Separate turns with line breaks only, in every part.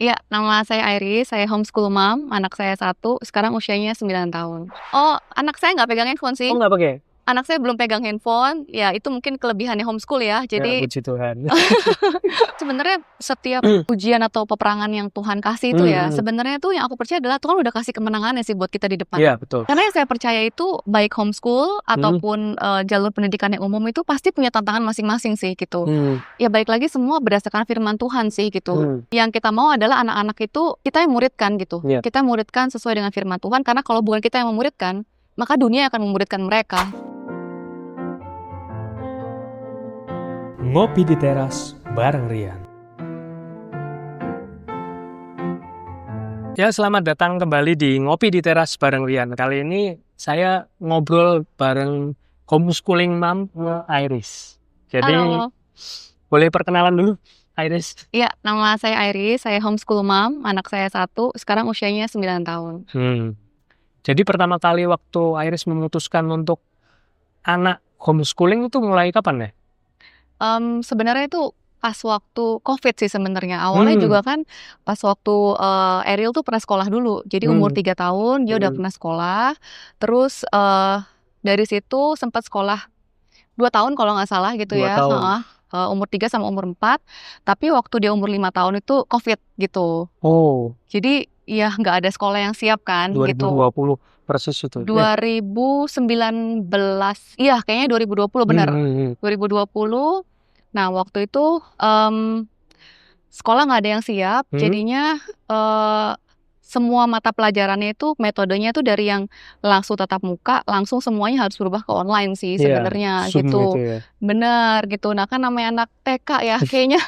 Iya, nama saya Iris, saya homeschool mom, anak saya 1, sekarang usianya 9 tahun. Oh, anak saya nggak pegang handphone
Oh,
sih.
nggak pakai?
Anak saya belum pegang handphone, ya itu mungkin kelebihannya homeschool ya.
Ya,
Jadi
puji Tuhan.
sebenarnya setiap ujian atau peperangan yang Tuhan kasih itu ya, sebenarnya tuh yang aku percaya adalah Tuhan udah kasih kemenangannya sih buat kita di depan.
Iya, betul.
Karena yang saya percaya itu baik homeschool ataupun jalur pendidikan yang umum itu pasti punya tantangan masing-masing sih gitu. Ya balik lagi semua berdasarkan firman Tuhan sih gitu. Yang kita mau adalah anak-anak itu kita yang muridkan gitu.
Iya.
Kita muridkan sesuai dengan firman Tuhan, karena kalau bukan kita yang memuridkan, maka dunia akan memuridkan mereka.
Ngopi di teras bareng Rian.
Ya, selamat datang kembali di Ngopi di Teras bareng Rian. Kali ini saya ngobrol bareng homeschooling mom Iris. Jadi,
Halo.
boleh perkenalan dulu, Iris?
Iya, nama saya Iris, saya homeschool mom, anak saya 1, sekarang usianya 9 tahun.
Jadi pertama kali waktu Iris memutuskan untuk anak homeschooling itu mulai kapan ya?
Sebenarnya itu pas waktu COVID sih sebenarnya. Awalnya juga kan pas waktu Ariel tuh pernah sekolah dulu. Jadi umur 3 tahun dia udah pernah sekolah. Terus dari situ sempat sekolah 2 tahun kalau nggak salah gitu
2
ya.
tahun.
Umur 3 sama umur 4. Tapi waktu dia umur 5 tahun itu COVID gitu.
Oh,
Jadi ya nggak ada sekolah yang siap kan gitu.
2020 persis itu.
2019, iya kayaknya 2020 benar. 2020. Nah waktu itu sekolah nggak ada yang siap, jadinya semua mata pelajarannya itu metodenya itu dari yang langsung tatap muka, langsung semuanya harus berubah ke online sih sebenarnya
Zoom
gitu.
gitu ya.
Bener gitu. Nah kan namanya anak TK ya, kayaknya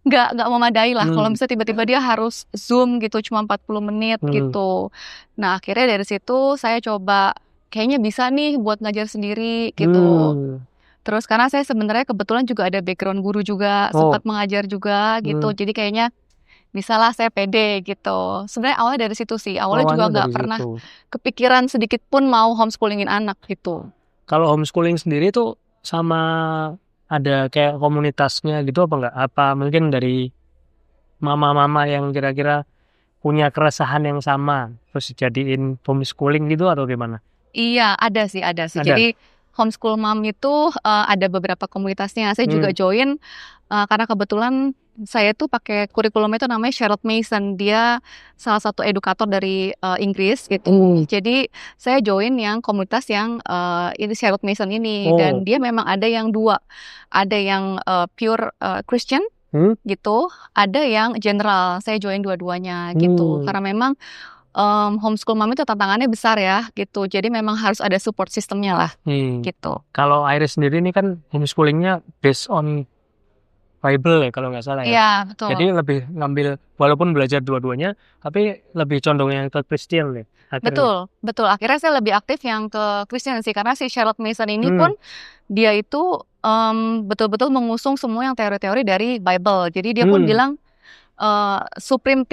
nggak memadai lah kalau misalnya tiba-tiba dia harus Zoom gitu cuma 40 menit gitu. Nah akhirnya dari situ saya coba kayaknya bisa nih buat ngajar sendiri gitu. Terus karena saya sebenarnya kebetulan juga ada background guru juga, sempat mengajar juga gitu. Jadi kayaknya bisalah saya pede gitu. Sebenarnya awalnya dari situ sih. Awalnya juga nggak pernah kepikiran sedikit pun mau homeschoolingin anak gitu.
Kalau homeschooling sendiri tuh sama ada kayak komunitasnya gitu apa enggak? Apa mungkin dari mama-mama yang kira-kira punya keresahan yang sama terus dijadiin homeschooling gitu atau gimana?
Iya, ada sih.
Ada.
Jadi homeschool mom itu ada beberapa komunitasnya. Saya juga join karena kebetulan saya tuh pakai kurikulum itu namanya Charlotte Mason. Dia salah satu edukator dari Inggris gitu. Jadi saya join yang komunitas yang ini Charlotte Mason ini. Dan dia memang ada yang 2. Ada yang pure Christian gitu. Ada yang general. Saya join dua-duanya gitu. Karena memang homeschool mom itu tantangannya besar ya gitu. Jadi memang harus ada support sistemnya lah gitu.
Kalau Iris sendiri ini kan homeschoolingnya based on Bible ya kalau nggak salah ya.
Iya, betul.
Jadi lebih ngambil walaupun belajar dua-duanya tapi lebih condong yang ke Kristen ya.
Betul. Akhirnya saya lebih aktif yang ke Kristen sih, karena si Charlotte Mason ini pun dia itu betul-betul mengusung semua yang teori-teori dari Bible. Jadi dia pun bilang supreme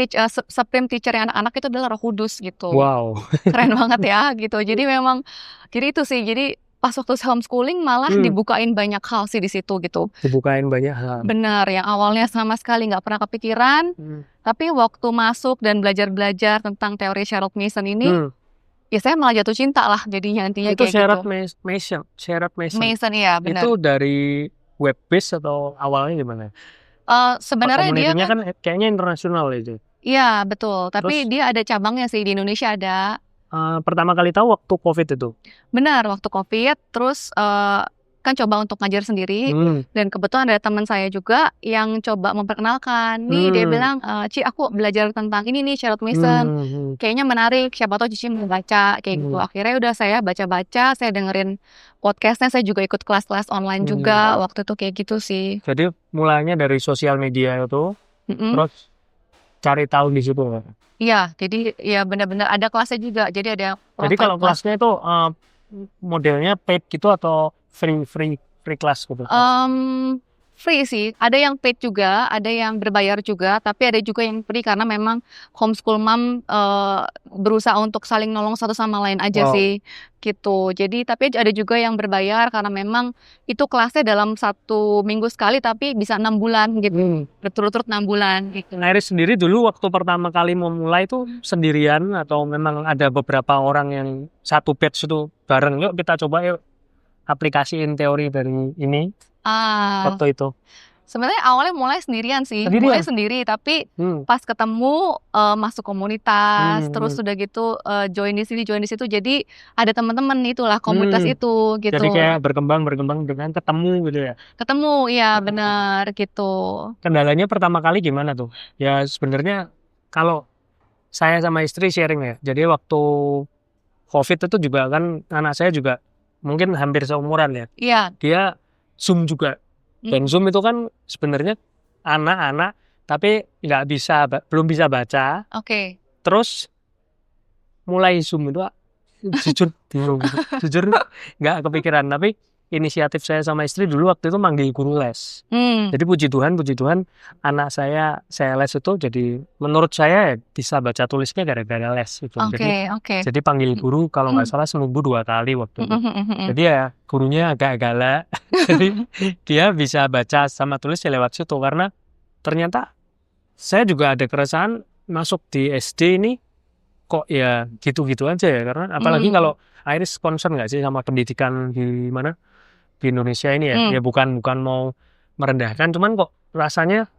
teacher anak-anak itu adalah Roh Kudus gitu.
Wow.
Keren banget ya gitu. Jadi memang jadi itu sih. Jadi pas waktu homeschooling malah dibukain banyak hal sih di situ gitu.
Dibukain banyak hal.
Benar, yang awalnya sama sekali nggak pernah kepikiran. Tapi waktu masuk dan belajar tentang teori Charlotte Mason ini, ya saya malah jatuh cinta lah jadinya intinya
itu
kayak gitu.
Charlotte Mason.
Mason, iya benar.
Itu dari web base atau awalnya gimana?
Sebenarnya dia
kan kayaknya internasional itu.
Iya betul, tapi dia ada cabangnya sih di Indonesia ada.
Pertama kali tahu waktu COVID itu.
Benar, waktu COVID, terus kan coba untuk ngajar sendiri, dan kebetulan ada teman saya juga yang coba memperkenalkan. Nih dia bilang, Ci aku belajar tentang ini nih Charlotte Mason, kayaknya menarik, siapa tahu Cici mau baca kayak gitu. Akhirnya udah saya baca-baca, saya dengerin podcastnya, saya juga ikut kelas-kelas online juga waktu itu kayak gitu sih.
Jadi mulanya dari sosial media itu, terus cari tahu di situ.
Iya, jadi ya benar-benar ada kelasnya juga. Jadi ada
Jadi kalau kelasnya itu modelnya paid gitu atau free class gitu?
free sih. Ada yang paid juga, ada yang berbayar juga, tapi ada juga yang free karena memang homeschool mom berusaha untuk saling nolong satu sama lain aja
Wow.
sih, gitu. Jadi tapi ada juga yang berbayar karena memang itu kelasnya dalam 1 minggu sekali tapi bisa 6 bulan gitu, berturut-turut 6 bulan gitu.
Iris sendiri dulu waktu pertama kali memulai itu sendirian atau memang ada beberapa orang yang satu batch itu bareng, yuk kita coba yuk aplikasiin teori dari ini
Ah,
waktu itu.
sebenarnya awalnya mulai sendirian sih,
Sendirian?
mulai sendiri tapi pas ketemu masuk komunitas, terus udah gitu join di sini, join di situ, jadi ada teman-teman itulah komunitas itu gitu.
Jadi kayak berkembang dengan ketemu gitu ya.
Ketemu, ya benar gitu.
Kendalanya pertama kali gimana tuh? Ya sebenarnya kalau saya sama istri sharing ya. Jadi waktu COVID itu juga kan anak saya juga mungkin hampir seumuran ya.
Iya.
Dia Zoom juga. Dan Zoom itu kan sebenarnya anak-anak tapi belum bisa baca.
Oke.
Terus mulai Zoom itu jujur bingung. Jujur nggak kepikiran, tapi inisiatif saya sama istri dulu waktu itu manggil guru les. Jadi puji Tuhan anak saya les itu jadi menurut saya bisa baca tulisnya gara-gara les itu.
Oke.
Jadi panggil guru kalau nggak salah seminggu 2 kali waktu itu. Jadi ya gurunya agak galak. Jadi dia bisa baca sama tulis ya lewat situ karena ternyata saya juga ada keresahan masuk di SD ini kok ya gitu-gitu aja ya, karena apalagi kalau Iris concern nggak sih sama pendidikan di mana di Indonesia ini ya. Ya bukan mau merendahkan, cuman kok rasanya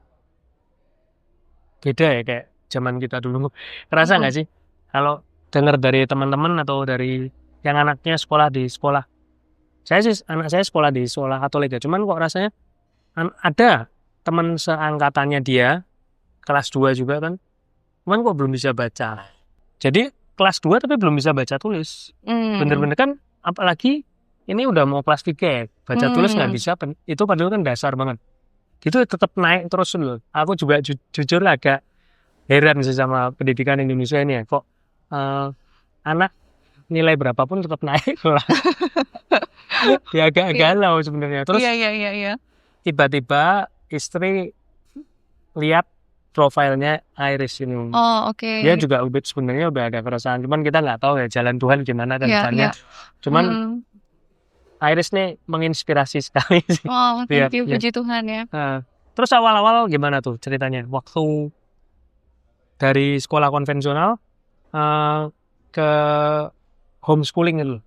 beda ya kayak zaman kita dulu. Kerasa nggak sih kalau dengar dari teman-teman atau dari yang anaknya sekolah di sekolah, anak saya sekolah di sekolah Katolik ya, cuman kok rasanya ada teman seangkatannya dia kelas 2 juga kan, cuman kok belum bisa baca. Jadi kelas 2 tapi belum bisa baca tulis. Bener-bener kan, apalagi ini udah mau kelas 3 ya, baca tulis nggak bisa, itu padahal kan dasar banget. Itu tetap naik terus loh. Aku juga jujur agak heran sih sama pendidikan Indonesia ini ya, kok anak nilai berapapun tetap naik lah. Ya agak galau sebenarnya. Terus
Iya.
tiba-tiba istri lihat profilnya Iris ini.
Oh, oke.
Dia juga sebenarnya udah ada keresahan, cuman kita nggak tahu ya jalan Tuhan gimana dan depannya. Cuman Iris nih menginspirasi sekali sih.
Oh, thank you, puji Tuhan ya.
Terus awal-awal gimana tuh ceritanya? Waktu dari sekolah konvensional ke homeschooling itu.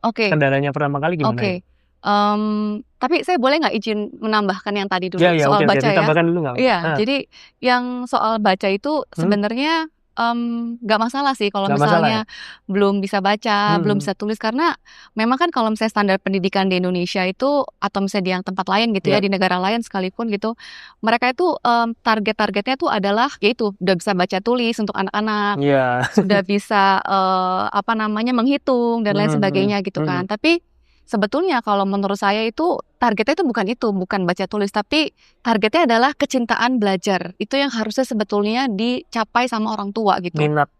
Oke.
Kendalanya pertama kali gimana?
Oke. Tapi saya boleh nggak izin menambahkan yang tadi dulu
Ya,
soal baca ya?
ditambahkan dulu nggak?
Iya, jadi yang soal baca itu sebenarnya nggak masalah sih kalau
Nggak masalah
misalnya belum bisa baca, belum bisa tulis, karena memang kan kalau misalnya standar pendidikan di Indonesia itu atau misalnya di yang tempat lain gitu ya, di negara lain sekalipun gitu, mereka itu target-targetnya tuh adalah yaitu udah bisa baca tulis untuk anak-anak, sudah bisa menghitung dan lain sebagainya gitu kan. Tapi sebetulnya kalau menurut saya itu targetnya itu bukan baca tulis, tapi targetnya adalah kecintaan belajar. Itu yang harusnya sebetulnya dicapai sama orang tua gitu.
Minat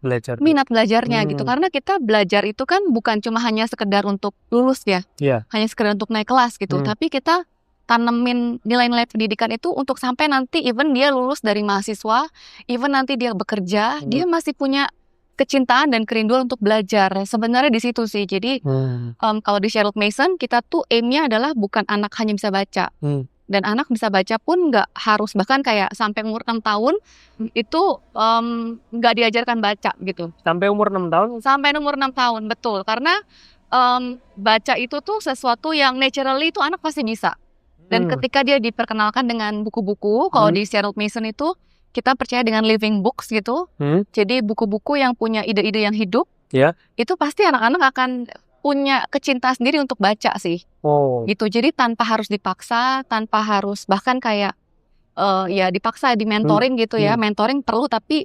belajarnya gitu. Karena kita belajar itu kan bukan cuma hanya sekedar untuk lulus ya. Hanya sekedar untuk naik kelas gitu. Tapi kita tanemin nilai-nilai pendidikan itu untuk sampai nanti even dia lulus dari mahasiswa, even nanti dia bekerja, dia masih punya kecintaan dan kerinduan untuk belajar. Sebenarnya di situ sih. Jadi kalau di Charlotte Mason kita tuh aimnya adalah bukan anak hanya bisa baca. Dan anak bisa baca pun nggak harus, bahkan kayak sampai umur 6 tahun itu nggak diajarkan baca gitu.
Sampai umur 6 tahun?
Sampai umur 6 tahun, betul. Karena baca itu tuh sesuatu yang naturally itu anak pasti bisa. Dan ketika dia diperkenalkan dengan buku-buku, kalau di Charlotte Mason itu kita percaya dengan living books gitu. Jadi buku-buku yang punya ide-ide yang hidup, itu pasti anak-anak akan punya kecintaan sendiri untuk baca sih. Gitu. Jadi tanpa harus dipaksa, tanpa harus bahkan kayak ya dipaksa di mentoring gitu ya. Mentoring perlu, tapi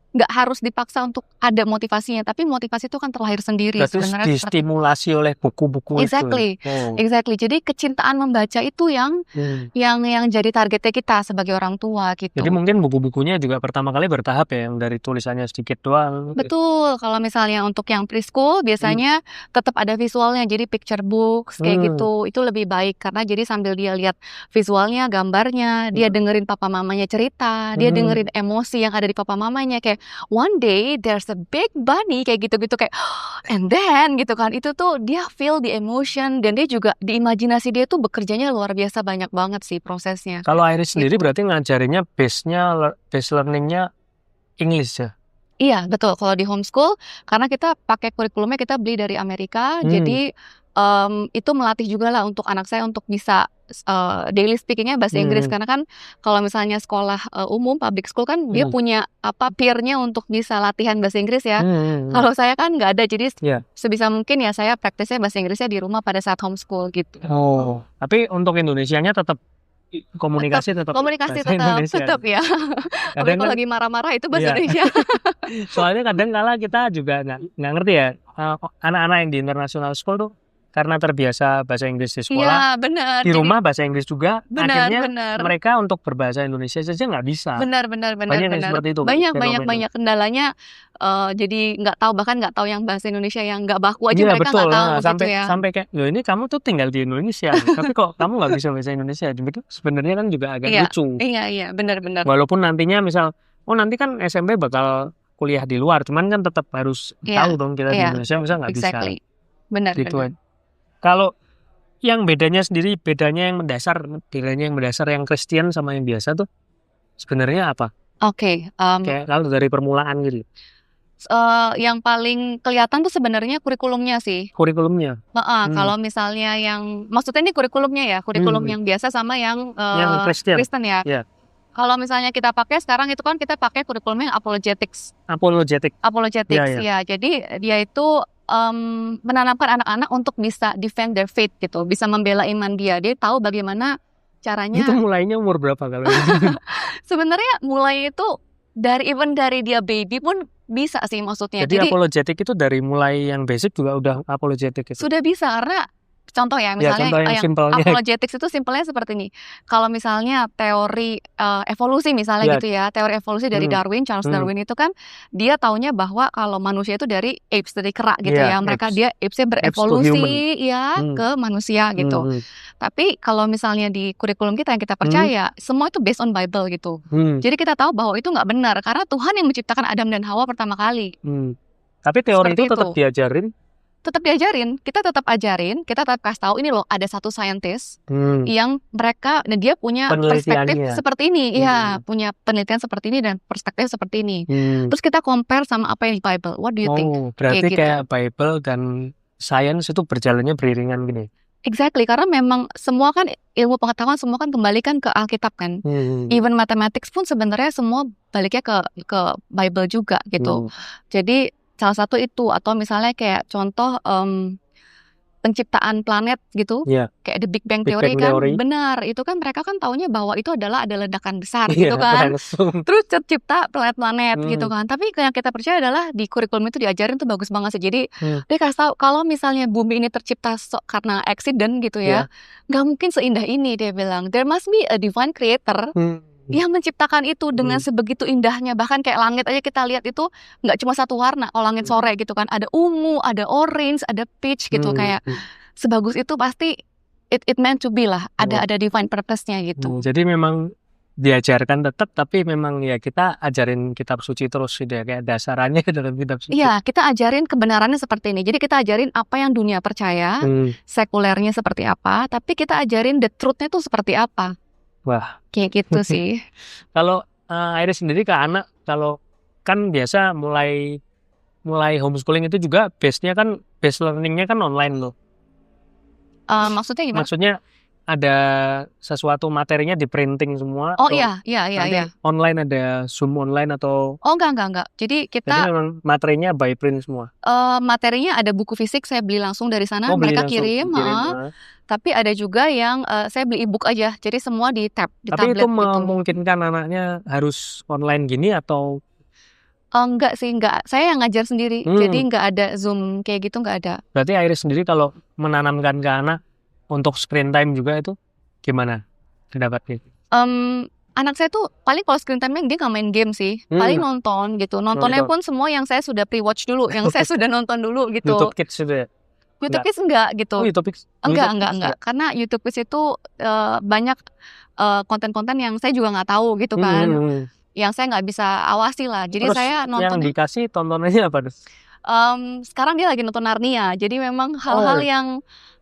nggak harus dipaksa untuk ada motivasinya, tapi motivasi itu kan terlahir sendiri
Berarti
sebenarnya seperti
distimulasi oleh buku-buku itu.
Exactly, exactly. Jadi kecintaan membaca itu yang jadi targetnya kita sebagai orang tua
Jadi
gitu.
mungkin buku-bukunya juga pertama kali bertahap ya, yang dari tulisannya sedikit doang.
Betul, kalau misalnya untuk yang preschool biasanya tetap ada visualnya, jadi picture books kayak gitu, itu lebih baik karena jadi sambil dia lihat visualnya, gambarnya, dia dengerin papa mamanya cerita, dia dengerin emosi yang ada di papa mamanya kayak one day there's a big bunny kayak gitu-gitu kayak and then gitu kan, itu tuh dia feel the emotion dan dia juga di imajinasi dia tuh bekerjanya luar biasa banyak banget sih prosesnya.
Kalau Iris sendiri
Gitu.
berarti ngajarinnya base learningnya English ya?
Iya betul, kalau di homeschool karena kita pakai kurikulumnya kita beli dari Amerika, jadi itu melatih juga lah untuk anak saya untuk bisa daily speakingnya bahasa Inggris karena kan kalau misalnya sekolah umum public school kan dia punya peer-nya untuk bisa latihan bahasa Inggris ya. Kalau saya kan nggak ada, jadi sebisa mungkin ya saya praktisnya bahasa Inggrisnya di rumah pada saat homeschool gitu.
Tapi untuk Indonesianya tetap komunikasi tetap
ya. Tapi kalau lagi marah-marah itu bahasa Indonesia.
Soalnya kadang kala kita juga nggak ngerti ya, anak-anak yang di international school tuh karena terbiasa bahasa Inggris di sekolah,
benar.
di rumah bahasa Inggris juga, akhirnya
benar.
mereka untuk berbahasa Indonesia saja nggak bisa.
Benar.
Banyak yang seperti itu.
Banyak kendalanya, jadi bahkan nggak tahu yang bahasa Indonesia yang nggak baku aja mereka
betul.
nggak tahu
sampai
gitu ya.
Sampai kayak, loh ini kamu tuh tinggal di Indonesia, tapi kok kamu nggak bisa bahasa Indonesia? Jadi sebenarnya kan juga agak lucu.
Iya, benar.
Walaupun nantinya misal, nanti kan SMP bakal kuliah di luar, cuman kan tetap harus tahu dong kita di Indonesia, misal nggak bisa.
Benar.
Kalau yang bedanya yang mendasar yang Kristen sama yang biasa tuh sebenarnya apa?
Oke.
Kayak kalau dari permulaan gitu.
Yang paling kelihatan tuh sebenarnya kurikulumnya sih.
Kurikulumnya.
Kalau misalnya maksudnya ini kurikulumnya ya, kurikulum yang biasa sama yang Kristen ya. Kalau misalnya kita pakai sekarang itu kan kita pakai kurikulum yang apologetics. Ya. Jadi dia itu menanamkan anak-anak untuk bisa defend their faith gitu, bisa membela iman dia. Dia tahu bagaimana caranya.
Itu mulainya umur berapa kalau?
Sebenarnya mulai itu dari dia baby pun bisa sih maksudnya.
Jadi apologetik itu dari mulai yang basic juga udah apologetik itu.
Sudah bisa karena contoh ya misalnya yang apologetics itu simpelnya seperti ini. Kalau misalnya teori evolusi misalnya gitu ya, teori evolusi dari Charles Darwin itu kan dia taunya bahwa kalau manusia itu dari apes, dari kera gitu ya. Dia apes-nya berevolusi ke manusia gitu. Tapi kalau misalnya di kurikulum kita yang kita percaya, semua itu based on Bible gitu. Jadi kita tahu bahwa itu nggak benar karena Tuhan yang menciptakan Adam dan Hawa pertama kali.
Tapi teori itu tetap diajarin?
Tetap diajarin, kita tetap kasih tahu ini loh ada satu scientist yang dia punya perspektif seperti ini, punya penelitian seperti ini dan perspektif seperti ini. Terus kita compare sama apa yang di Bible. What do you think?
Berarti kayak Bible dan science itu berjalannya beriringan gini.
Exactly, karena memang semua kan ilmu pengetahuan semua kan kembalikan ke Alkitab kan. Even mathematics pun sebenarnya semua baliknya ke Bible juga gitu. Jadi salah satu itu, atau misalnya kayak contoh penciptaan planet gitu, kayak the Big Bang Theory kan, benar, itu kan mereka kan taunya bahwa itu ada ledakan besar gitu kan, terus tercipta planet-planet gitu kan, tapi yang kita percaya adalah di kurikulum itu diajarin tuh bagus banget sih, jadi dia kasih tahu kalau misalnya bumi ini tercipta karena accident gitu ya, nggak mungkin seindah ini, dia bilang, there must be a divine creator yang menciptakan itu dengan sebegitu indahnya, bahkan kayak langit aja kita lihat itu nggak cuma satu warna, langit sore gitu kan, ada ungu, ada orange, ada peach gitu, kayak sebagus itu pasti it meant to be lah, ada divine purpose-nya gitu.
Jadi memang diajarkan tetap, tapi memang ya kita ajarin kitab suci terus gitu ya, kayak dasarannya dalam kitab suci.
Iya, kita ajarin kebenarannya seperti ini. Jadi kita ajarin apa yang dunia percaya, sekulernya seperti apa, tapi kita ajarin the truth-nya tuh seperti apa.
Wah,
kayak gitu sih.
Kalau Iris sendiri ke anak, kalau kan biasa mulai homeschooling itu juga base learning-nya kan online loh.
Maksudnya gimana?
Maksudnya ada sesuatu materinya di printing semua.
Oh iya.
Online ada Zoom online atau?
Oh enggak. Jadi
memang materinya by print semua.
Materinya ada buku fisik saya beli langsung dari sana, mereka kirim. Tapi ada juga yang saya beli e-book aja, jadi semua di
Tapi
tablet
itu
gitu.
memungkinkan anaknya harus online gini atau
Enggak sih, enggak. Saya yang ngajar sendiri. Jadi
Hmm.
nggak ada Zoom kayak gitu, nggak ada.
Berarti Iris sendiri kalau menanamkan ke anak untuk screen time juga itu gimana pendapatnya?
Anak saya tuh paling kalau screen time-nya dia nggak main game sih. Paling nonton gitu. Nontonnya
Nonton
pun semua yang saya sudah pre-watch dulu, yang saya sudah nonton dulu gitu.
YouTube Kids itu ya?
YouTube
Enggak.
Kids enggak
Oh,
gitu.
YouTube Kids.
Enggak.
YouTube Kids
Karena YouTube Kids itu banyak konten-konten yang saya juga nggak tahu gitu kan. Yang saya nggak bisa awasi lah. Jadi
Terus
saya
yang
nontonnya
dikasih tontonannya apa tuh?
sekarang dia lagi nonton Narnia. Jadi memang
Oh,
hal-hal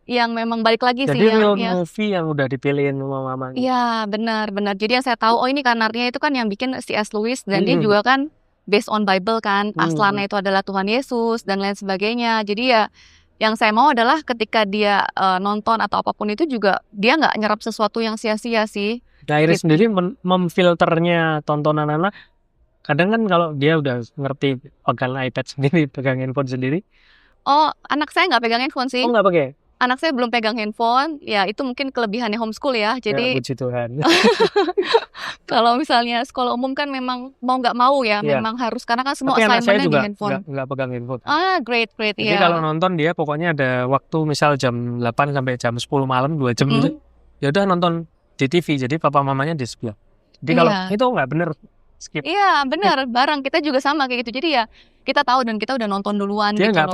yang memang balik lagi sih
jadi real
yang
movie yang udah dipilihin sama mamanya.
iya, benar. Jadi yang saya tahu, oh ini kan Narnia itu kan yang bikin C.S. Lewis dan dia juga kan based on Bible kan. Aslannya itu adalah Tuhan Yesus dan lain sebagainya. Jadi ya yang saya mau adalah ketika dia nonton atau apapun itu juga dia nggak nyerap sesuatu yang sia-sia sih.
Nah, Iris
Gitu.
sendiri memfilternya tontonan anak. Kadang kan kalau dia udah ngerti pegang iPad sendiri, pegang handphone sendiri.
Oh, anak saya nggak pegang handphone sih.
Oh, nggak pakai?
Anak saya belum pegang handphone. Ya itu mungkin kelebihannya homeschool ya.
Ya,
Jadi
puji Tuhan.
kalau misalnya sekolah umum kan memang mau nggak mau ya,
Iya.
memang harus karena kan semua
Tapi anak saya
assignment-nya di
juga
handphone.
nggak pegang handphone.
Great,
Jadi
ya.
kalau nonton dia pokoknya ada waktu misal jam 8 sampai jam 10 malam 2 jam gitu. Ya udah nonton di TV. Jadi papa mamanya di sebelah. Jadi kalau
Iya.
itu nggak bener skip.
Iya, benar, bareng kita juga sama kayak gitu. Jadi ya kita tahu dan kita udah nonton duluan
Dia
gitu
nggak
loh.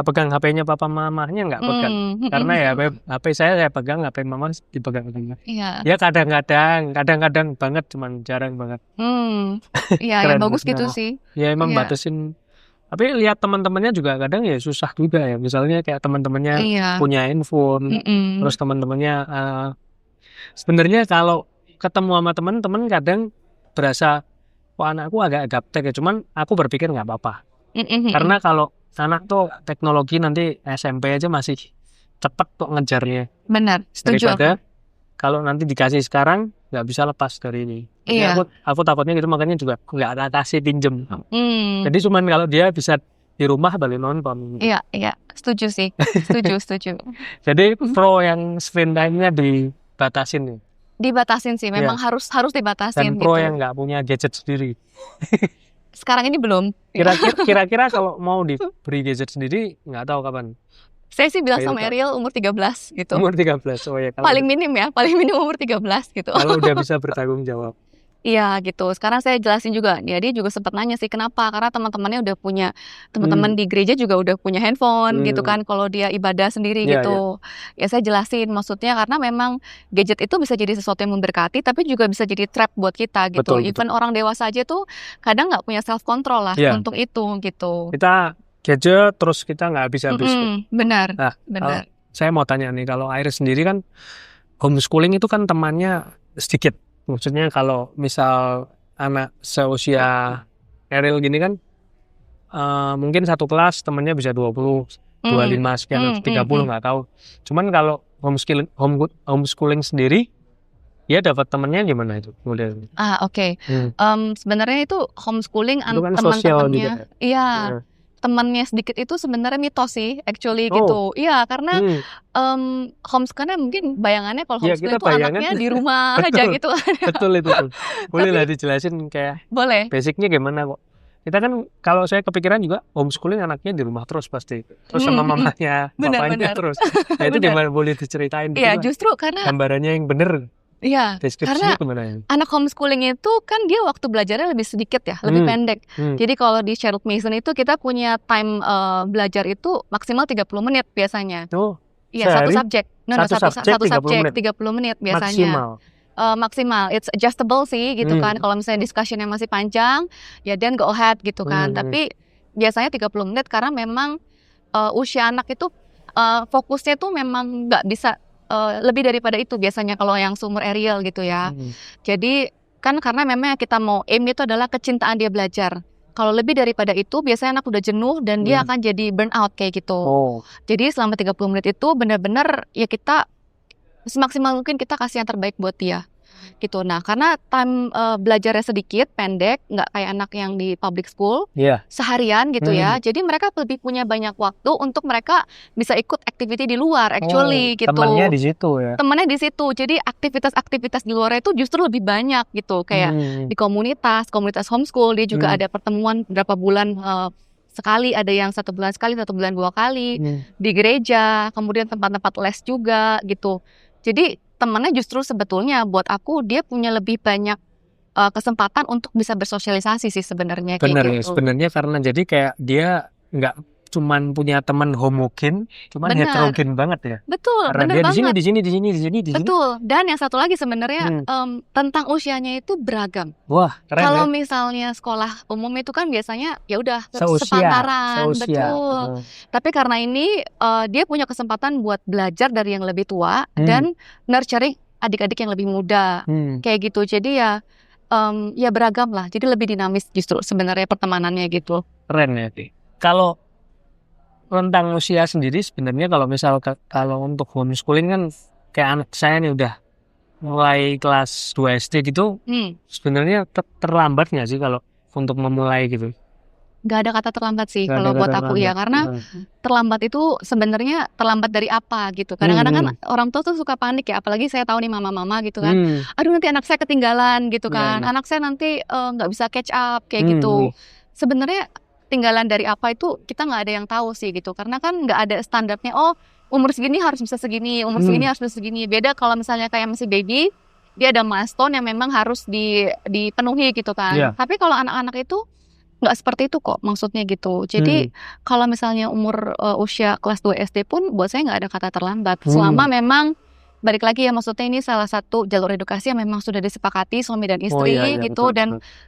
pegang HP-nya papa mamanya nggak pegang. Karena ya HP saya pegang, HP mama dipegang.
Iya.
Ya kadang-kadang banget, cuman jarang banget.
Iya,
Keren,
yang bagus
Nah,
gitu sih.
Ya emang
Iya.
batasin. Tapi lihat teman-temannya juga kadang ya susah juga ya. Misalnya kayak teman-temannya
Iya.
punya handphone, terus teman-temannya sebenarnya kalau ketemu sama teman-teman kadang berasa kok anakku agak gaptek ya. Cuman aku berpikir nggak apa-apa. Karena kalau anak tuh teknologi nanti SMP aja masih cepet kok ngejarnya.
Benar, setuju
Daripada kalau nanti dikasih sekarang nggak bisa lepas dari ini. Jadi
Iya.
aku takutnya gitu, makanya juga nggak ada kasih pinjem.
Hmm.
Jadi cuman kalau dia bisa di rumah balik nonton.
Iya, setuju sih. Setuju.
Jadi pro yang screen time-nya dibatasin nih.
Dibatasin sih, memang harus dibatasin
Dan pro
gitu.
yang nggak punya gadget sendiri.
Sekarang ini belum.
Kira-kira kalau mau diberi gadget sendiri nggak tahu kapan.
Saya sih bilang
Kayak
sama
itu.
Ariel umur 13 gitu.
Umur 13. Oh ya,
Paling minim umur 13 gitu.
kalau udah bisa bertanggung jawab.
Iya gitu. Sekarang saya jelasin juga. Dia juga sempat nanya sih kenapa? Karena teman-temannya udah punya, teman-teman di gereja juga udah punya handphone gitu kan. Kalau dia ibadah sendiri
Iya,
gitu. Ya saya jelasin maksudnya karena memang gadget itu bisa jadi sesuatu yang memberkati, tapi juga bisa jadi trap buat kita gitu.
Betul.
Even orang dewasa aja tuh kadang nggak punya self control lah
Iya.
untuk itu gitu.
Kita gadget terus kita nggak habis-habis.
Benar.
Nah,
Benar.
saya mau tanya nih, kalau Iris sendiri kan homeschooling itu kan temannya sedikit. Maksudnya kalau misal anak seusia Ariel gini kan mungkin satu kelas temannya bisa 20, 25 sekian, 30 nggak tahu. Cuman kalau homeschooling sendiri, ya dapat temannya gimana itu modelnya?
Oke. Sebenarnya itu homeschooling
Itu kan sosial
teman-temannya.
juga.
Iya. Temannya sedikit itu sebenarnya mitos sih, actually gitu. Iya, karena homeschooling mungkin bayangannya kalau
Iya,
homeschooling
kita
itu
bayangan.
anaknya di rumah aja gitu.
Betul itu. Boleh lah dijelasin kayak
Boleh.
basicnya gimana kok. Kita kan kalau saya kepikiran juga homeschooling anaknya di rumah terus pasti. Terus sama mamanya, bapaknya
Benar.
terus. Nah, itu gimana, boleh diceritain
Iya,
dulu,
justru karena
gambarannya yang bener.
iya,
Deskripsinya
karena
gimana ya?
anak homeschooling itu kan dia waktu belajarnya lebih sedikit ya, lebih pendek. Jadi kalau di Sherlock Mason itu kita punya time belajar itu maksimal 30 menit biasanya.
Oh,
Iya, satu subjek. Satu subjek 30 menit biasanya. Maksimal. It's adjustable sih gitu kan. Kalau misalnya discussion yang masih panjang, ya then go ahead gitu kan. Tapi biasanya 30 menit karena memang usia anak itu fokusnya tuh memang nggak bisa lebih daripada itu biasanya kalau yang seumur Ariel gitu ya. Jadi kan karena memang kita mau aim itu adalah kecintaan dia belajar. Kalau lebih daripada itu biasanya anak udah jenuh dan dia akan jadi burnout kayak gitu. Jadi selama 30 menit itu benar-benar ya kita semaksimal mungkin kita kasih yang terbaik buat dia. gitu. Nah, karena time belajarnya sedikit, pendek, nggak kayak anak yang di public school
Iya.
seharian gitu ya. Jadi mereka lebih punya banyak waktu untuk mereka bisa ikut activity di luar actually gitu.
Temannya di situ ya.
Temennya di situ. Jadi aktivitas-aktivitas di luar itu justru lebih banyak gitu. Kayak di komunitas homeschool dia juga ada pertemuan berapa bulan sekali, ada yang 1 bulan sekali, 1 bulan 2 kali di gereja, kemudian tempat-tempat les juga gitu. Jadi temannya justru sebetulnya buat aku dia punya lebih banyak kesempatan untuk bisa bersosialisasi sih sebenarnya kayak
Bener ya,
gitu.
sebenarnya karena jadi kayak dia nggak cuman punya teman homogen, cuman
Benar.
heterogen banget ya.
Betul,
Karena
bener
dia di
banget.
sini.
Betul. Dan yang satu lagi sebenarnya tentang usianya itu beragam.
Wah, keren
Kalau
ya.
misalnya sekolah umum itu kan biasanya ya udah
Seusia.
sepantaran, betul. Tapi karena ini dia punya kesempatan buat belajar dari yang lebih tua dan nurturing adik-adik yang lebih muda, kayak gitu. Jadi ya beragam lah. Jadi lebih dinamis justru sebenarnya pertemanannya gitu.
Keren ya, Ti. Kalau rentang usia sendiri sebenarnya kalau untuk homeschooling kan kayak anak saya nih udah mulai kelas 2 SD gitu, sebenarnya terlambat nggak sih kalau untuk memulai gitu?
Nggak ada kata terlambat sih
Nggak
kalau
ada
buat
kata
aku ya,
terlambat.
karena terlambat itu sebenarnya terlambat dari apa gitu. Kadang-kadang kan orang tua tuh suka panik ya, apalagi saya tahu nih mama-mama gitu kan. Aduh nanti anak saya ketinggalan gitu kan. Anak saya nanti nggak bisa catch up kayak gitu. Sebenarnya ketinggalan dari apa itu kita nggak ada yang tahu sih gitu. Karena kan nggak ada standarnya. Oh umur segini harus bisa segini, umur segini harus bisa segini. Beda kalau misalnya kayak masih baby, dia ada milestone yang memang harus dipenuhi gitu kan.
Iya.
Tapi kalau anak-anak itu nggak seperti itu kok maksudnya gitu. Jadi kalau misalnya umur usia kelas 2 SD pun buat saya nggak ada kata terlambat. Selama memang balik lagi ya, maksudnya ini salah satu jalur edukasi yang memang sudah disepakati suami dan istri gitu,
betul,
dan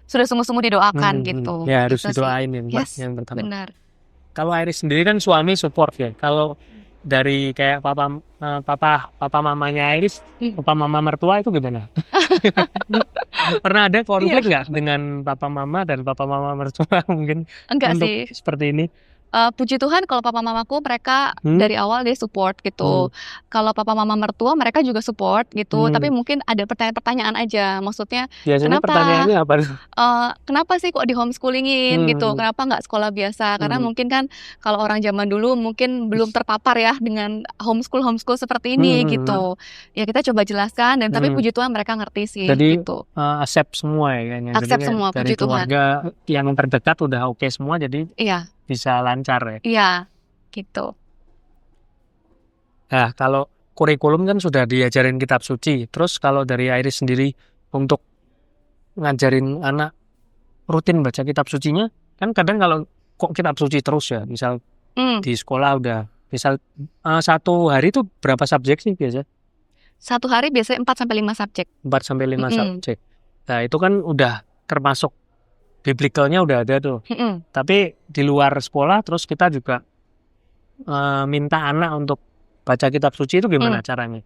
sudah sungguh-sungguh didoakan gitu.
Ya harus
Gitu sih.
didoain ya, Mbak,
Yes,
yang pertama.
benar.
Kalau Iris sendiri kan suami support ya. Kalau dari kayak papa mamanya Iris, papa mama mertua itu gimana? Pernah ada konflik nggak dengan papa mama dan papa mama mertua mungkin?
Enggak
untuk
sih.
seperti ini?
Puji Tuhan kalau papa mamaku mereka dari awal dia support gitu. Kalau papa mama mertua mereka juga support gitu. Tapi mungkin ada pertanyaan-pertanyaan aja. Maksudnya
Biasanya pertanyaannya apa?
kenapa sih kok di homeschoolingin gitu? Kenapa nggak sekolah biasa? Karena mungkin kan kalau orang zaman dulu mungkin belum terpapar ya dengan homeschool seperti ini gitu. Ya kita coba jelaskan, dan tapi puji Tuhan mereka ngerti sih.
Jadi
gitu.
accept semua ya kayaknya.
Accept
Jadi
semua,
dari
puji Tuhan.
keluarga yang terdekat udah oke semua, jadi
Iya,
bisa lancar ya.
iya, gitu.
Nah, kalau kurikulum kan sudah diajarin kitab suci. Terus kalau dari Iris sendiri untuk ngajarin anak rutin baca kitab sucinya, kan kadang kalau kok kitab suci terus ya, misal di sekolah udah, misal satu hari itu berapa subjek sih biasa?
Satu hari biasanya 4-5 subjek.
4-5 subjek. Nah, itu kan udah termasuk biblicalnya udah ada tuh. Tapi di luar sekolah terus kita juga minta anak untuk baca kitab suci, itu gimana caranya?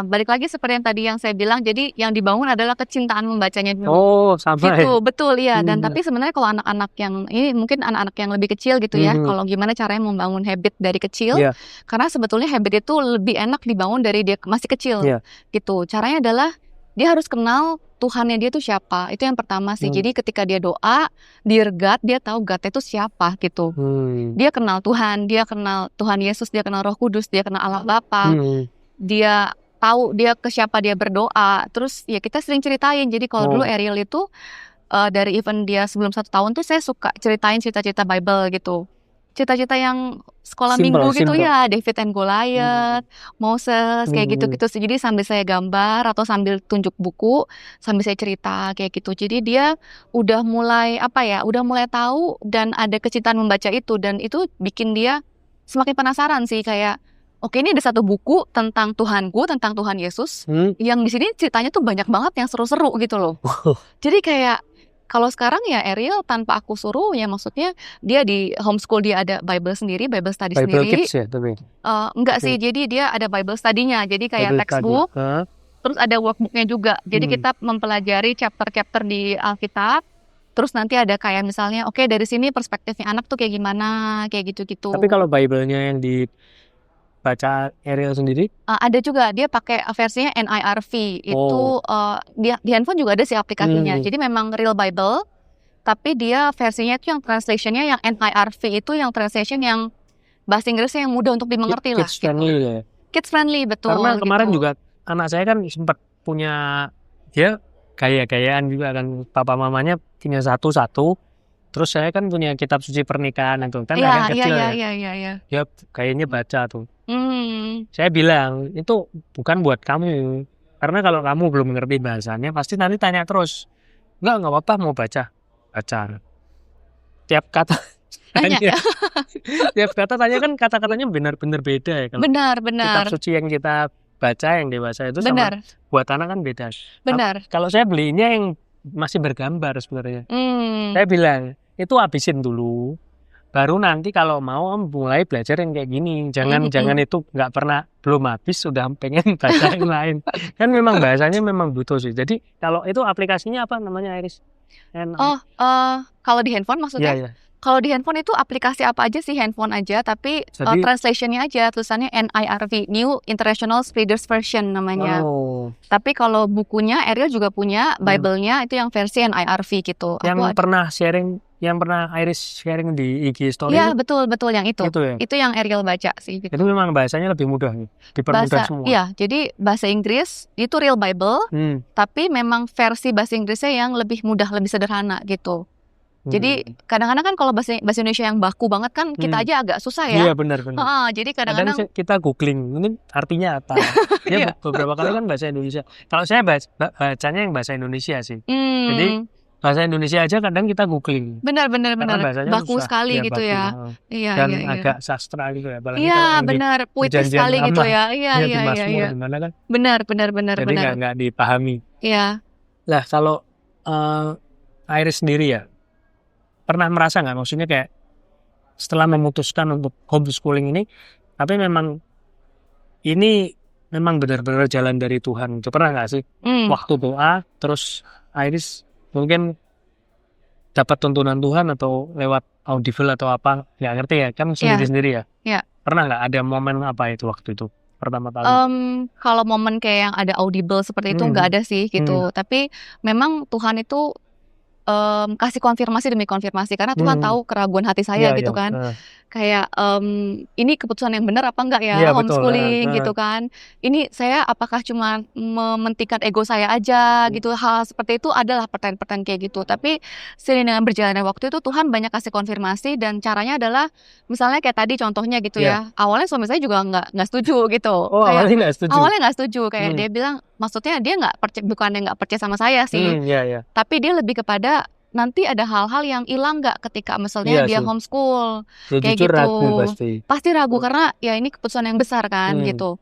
Balik lagi seperti yang tadi yang saya bilang, jadi yang dibangun adalah kecintaan membacanya dulu.
Oh, sama
Gitu,
ya.
betul ya. Dan tapi sebenarnya kalau anak-anak yang ini mungkin anak-anak yang lebih kecil gitu ya, kalau gimana caranya membangun habit dari kecil, karena sebetulnya habit itu lebih enak dibangun dari dia masih kecil. Gitu. Caranya adalah dia harus kenal Tuhannya dia tuh siapa. Itu yang pertama sih. Jadi ketika dia doa, dear God, dia tahu God itu siapa gitu. Dia kenal Tuhan, dia kenal Tuhan Yesus, dia kenal Roh Kudus, dia kenal Allah Bapa. Dia tahu dia ke siapa dia berdoa. Terus ya kita sering ceritain. Jadi kalau dulu Ariel itu dari event dia sebelum 1 tahun tuh saya suka ceritain cerita-cerita Bible gitu. Cerita-cerita yang sekolah minggu gitu ya, David and Goliath, Moses, kayak gitu-gitu. Jadi sambil saya gambar atau sambil tunjuk buku, sambil saya cerita kayak gitu. Jadi dia udah mulai udah mulai tahu dan ada kecintaan membaca itu, dan itu bikin dia semakin penasaran sih, kayak oke, ini ada satu buku tentang Tuhanku, tentang Tuhan Yesus, yang di sini ceritanya tuh banyak banget yang seru-seru gitu loh. Jadi kayak kalau sekarang ya Ariel tanpa aku suruh ya, maksudnya dia di homeschool dia ada Bible sendiri, Bible study
Bible
sendiri.
Kids ya tapi.
Enggak sih, jadi dia ada Bible study-nya, jadi kayak textbook, terus ada workbook-nya juga. Jadi kita mempelajari chapter-chapter di Alkitab. Terus nanti ada kayak misalnya, oke dari sini perspektifnya anak tuh kayak gimana, kayak gitu-gitu.
Tapi kalau Bible-nya yang di baca Ariel sendiri?
Ada juga dia pakai versinya NIRV itu di handphone juga ada sih aplikasinya. Jadi memang Real Bible, tapi dia versinya itu yang translationnya yang NIRV itu yang translation yang bahasa Inggrisnya yang mudah untuk dimengerti lah.
Kids friendly ya.
Kids friendly betul.
Karena kemarin
gitu.
juga anak saya kan sempat punya dia gaya-gayaan juga kan papa mamanya punya satu-satu. Terus saya kan punya kitab suci pernikahan itu kan agak kecil ya.
Iya.
Dia kayaknya baca tuh. Saya bilang itu bukan buat kamu. Karena kalau kamu belum mengerti bahasanya pasti nanti tanya terus. Enggak apa-apa mau baca. Tiap kata
Tanya.
tiap kata tanya kan kata-katanya benar-benar beda ya. Kalau
Benar.
kitab suci yang kita baca yang dewasa itu sama buat anak kan beda.
Benar.
Kalau saya belinya yang masih bergambar sebenarnya. Saya bilang itu habisin dulu, baru nanti kalau mau mulai belajar yang kayak gini. Jangan itu nggak pernah belum habis sudah pengen baca yang lain. Kan memang bahasanya memang butuh sih. Jadi kalau itu aplikasinya apa namanya Iris?
Kalau di handphone maksudnya?
Iya.
Kalau di handphone itu aplikasi apa aja sih, handphone aja, tapi translationnya aja tulisannya NIRV, New International Reader's Version namanya. Tapi kalau bukunya Ariel juga punya, Bible-nya itu yang versi NIRV gitu.
Yang pernah Iris sharing di IG story.
Iya betul yang itu.
Ya?
Itu yang Ariel baca sih. Gitu.
Itu memang bahasanya lebih mudah nih, dipermudah semua.
Iya, jadi bahasa Inggris itu Real Bible, tapi memang versi bahasa Inggrisnya yang lebih mudah, lebih sederhana gitu. Jadi kadang-kadang kan kalau bahasa Indonesia yang baku banget kan kita aja agak susah ya.
Iya benar.
Jadi kadang-kadang
kita googling ini artinya apa. Ya beberapa kali kan bahasa Indonesia. Kalau saya bacanya yang bahasa Indonesia sih. Jadi bahasa Indonesia aja kadang kita googling.
Benar. Baku
susah.
sekali
ya,
gitu
baku.
ya. Iya.
Dan agak sastra gitu ya.
Iya benar, puitis sekali gitu ya. Iya.
Kan?
Benar.
Jadi nggak dipahami.
Iya.
Lah kalau Iris sendiri ya. Pernah merasa nggak maksudnya kayak setelah memutuskan untuk homeschooling ini, tapi memang ini memang benar-benar jalan dari Tuhan itu pernah nggak sih? Waktu doa terus Iris mungkin dapat tuntunan Tuhan atau lewat audible atau apa nggak ngerti ya kan sendiri ya. Pernah nggak ada momen apa itu waktu itu pertama kali?
Kalau momen kayak yang ada audible seperti itu nggak ada sih gitu. Tapi memang Tuhan itu kasih konfirmasi demi konfirmasi karena Tuhan tahu keraguan hati saya gitu kan. Kayak ini keputusan yang benar apa enggak ya homeschooling gitu kan. Ini saya apakah cuma mementingkan ego saya aja gitu. Hal seperti itu adalah pertanyaan-pertanyaan kayak gitu. Tapi seiring dengan berjalannya waktu itu Tuhan banyak kasih konfirmasi dan caranya adalah misalnya kayak tadi contohnya gitu ya. Awalnya suami saya juga nggak setuju gitu.
Awalnya
nggak setuju kayak dia bilang maksudnya dia bukannya nggak percaya sama saya sih. Tapi dia lebih kepada nanti ada hal-hal yang hilang nggak ketika misalnya dia homeschool kayak gitu.
Ragu
pasti ragu karena ya ini keputusan yang besar kan gitu.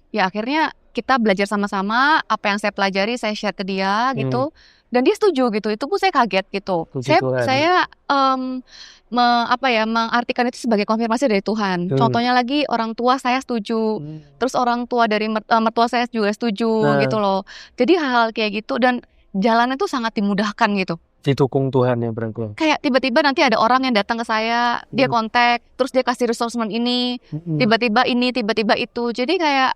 Ya akhirnya kita belajar sama-sama, apa yang saya pelajari saya share ke dia gitu dan dia setuju gitu. Itu pun saya kaget gitu. Saya mengartikan itu sebagai konfirmasi dari Tuhan. Contohnya lagi orang tua saya setuju, terus orang tua dari mertua saya juga setuju gitu loh. Jadi hal-hal kayak gitu dan jalannya tuh sangat dimudahkan gitu.
Didukung Tuhan ya berarti.
Kayak tiba-tiba nanti ada orang yang datang ke saya, dia kontak, terus dia kasih resourcement ini, tiba-tiba ini, tiba-tiba itu. Jadi kayak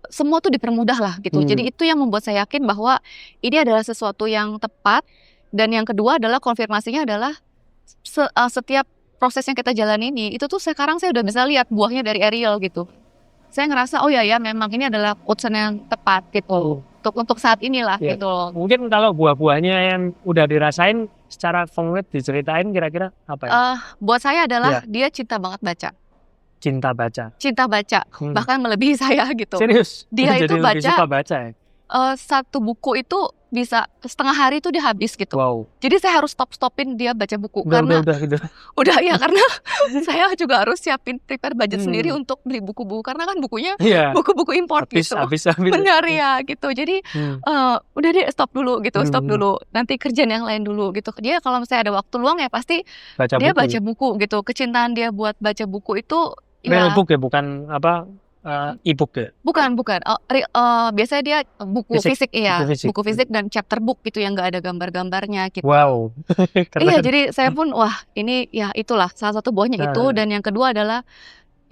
semua tuh dipermudah lah gitu. Jadi itu yang membuat saya yakin bahwa ini adalah sesuatu yang tepat. Dan yang kedua adalah konfirmasinya adalah setiap proses yang kita jalani ini, itu tuh sekarang saya udah bisa lihat buahnya dari Ariel gitu. Saya ngerasa oh ya memang ini adalah keputusan yang tepat gitu. Untuk saat inilah gitu loh.
Mungkin kalau buah-buahnya yang udah dirasain secara konkret diceritain kira-kira apa ya?
Buat saya adalah dia cinta banget baca.
Cinta baca.
Bahkan melebihi saya gitu.
Serius?
Dia itu
lebih suka baca ya?
Satu buku itu bisa setengah hari itu dia habis gitu.
Wow.
Jadi saya harus stopin dia baca buku
udah gitu.
Udah ya karena saya juga harus siapin prepare budget sendiri untuk beli buku-buku karena kan bukunya buku-buku import gitu.
Habis.
Benar ya gitu. Jadi udah deh stop dulu. Nanti kerjaan yang lain dulu gitu. Dia kalau misalnya ada waktu luang ya pasti baca buku gitu. Kecintaan dia buat baca buku itu
real book ya, bukan apa e-book ya?
Bukan. Biasanya dia buku fisik buku fisik dan chapter book gitu yang nggak ada gambar-gambarnya gitu.
Wow.
Iya, jadi saya pun wah ini ya itulah salah satu buahnya itu dan yang kedua adalah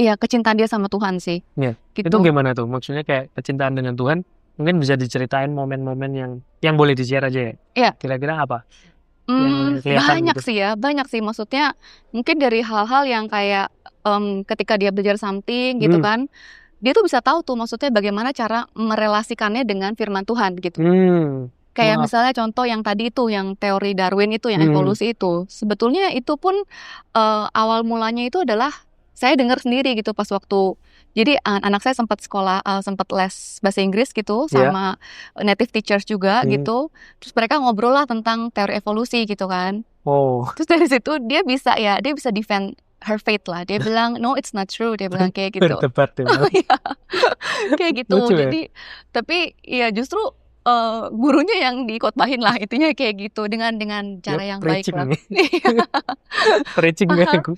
Iya, kecintaan dia sama Tuhan sih.
Iya.
Gitu.
Itu gimana tuh? Maksudnya kayak kecintaan dengan Tuhan, mungkin bisa diceritain momen-momen yang boleh di-share aja ya?
Iya.
Kira-kira apa? Yang kelihatan
Banyak
gitu.
sih ya, banyak sih. Maksudnya mungkin dari hal-hal yang kayak ketika dia belajar something gitu kan, dia tuh bisa tahu tuh maksudnya bagaimana cara merelasikannya dengan firman Tuhan gitu. Kayak misalnya contoh yang tadi itu, yang teori Darwin itu, yang evolusi itu. Sebetulnya itu pun awal mulanya itu adalah saya dengar sendiri gitu pas waktu. Jadi anak saya sempat sekolah, sempat les bahasa Inggris gitu sama native teachers juga gitu. Terus mereka ngobrol lah tentang teori evolusi gitu kan. Terus dari situ dia bisa defend her faith lah. Dia bilang no, it's not true. Dia bilang kayak gitu.
Berdebat ya.
Kayak gitu.
Lucu ya?
Jadi tapi ya justru gurunya yang dikotbahin lah, intinya kayak gitu dengan cara yang baik
Preaching
lah.
nih. Preaching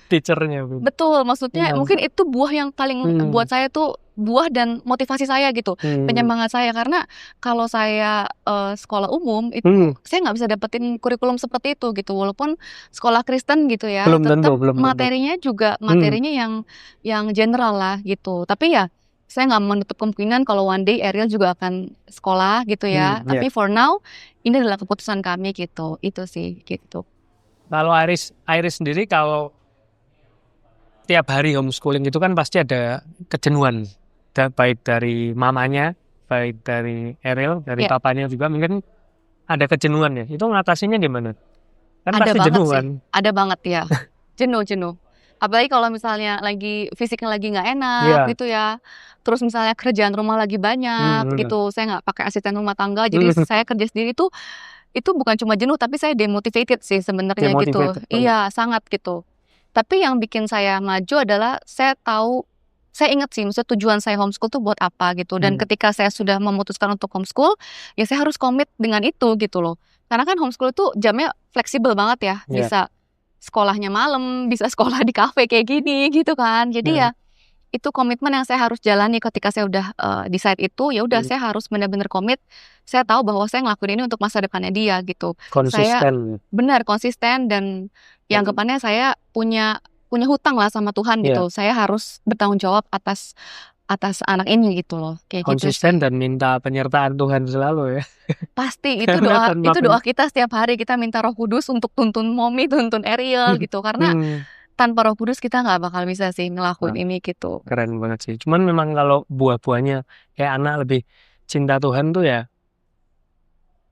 teachernya.
Betul, maksudnya
Iya.
mungkin itu buah yang paling buat saya tuh buah dan motivasi saya gitu, penyemangat saya. Karena kalau saya sekolah umum itu saya nggak bisa dapetin kurikulum seperti itu gitu, walaupun sekolah Kristen gitu ya,
Belum
tetap
tentu.
materinya juga materinya yang general lah gitu. Tapi ya saya nggak menutup kemungkinan kalau one day Ariel juga akan sekolah gitu ya. Tapi for now ini adalah keputusan kami gitu. Itu sih gitu.
Kalau Iris sendiri kalau tiap hari homeschooling itu kan pasti ada kejenuhan, baik dari mamanya, baik dari Ariel, dari papanya juga mungkin ada kejenuhan ya. Itu ngatasinnya gimana? Kan
Ada
pasti
banget
jenuh
sih.
kan?
Ada banget ya. Jenuh. Apalagi kalau misalnya fisiknya lagi nggak enak gitu ya. Terus misalnya kerjaan rumah lagi banyak gitu. Saya nggak pakai asisten rumah tangga. Jadi saya kerja sendiri tuh itu bukan cuma jenuh, tapi saya demotivated sih sebenarnya gitu. Iya, sangat gitu. Tapi yang bikin saya maju adalah saya ingat sih maksudnya tujuan saya homeschool tuh buat apa gitu. Dan ketika saya sudah memutuskan untuk homeschool, ya saya harus komit dengan itu gitu loh. Karena kan homeschool itu jamnya fleksibel banget ya. Bisa sekolahnya malam, bisa sekolah di kafe kayak gini gitu kan. Jadi ya itu komitmen yang saya harus jalani ketika saya udah decide itu. Ya udah saya harus benar-benar komit. Saya tahu bahwa saya ngelakuin ini untuk masa depannya dia gitu.
Konsisten.
Benar konsisten dan yang anggapannya saya punya hutang lah sama Tuhan gitu. Saya harus bertanggung jawab atas anak ini gitu loh. Kayak
konsisten
gitu
dan minta penyertaan Tuhan selalu ya.
Pasti itu doa kita setiap hari. Kita minta Roh Kudus untuk tuntun Mommy, tuntun Ariel gitu. Karena tanpa Roh Kudus kita nggak bakal bisa sih ngelakuin ini gitu.
Keren banget sih. Cuman memang kalau buah-buahnya kayak anak lebih cinta Tuhan tuh ya,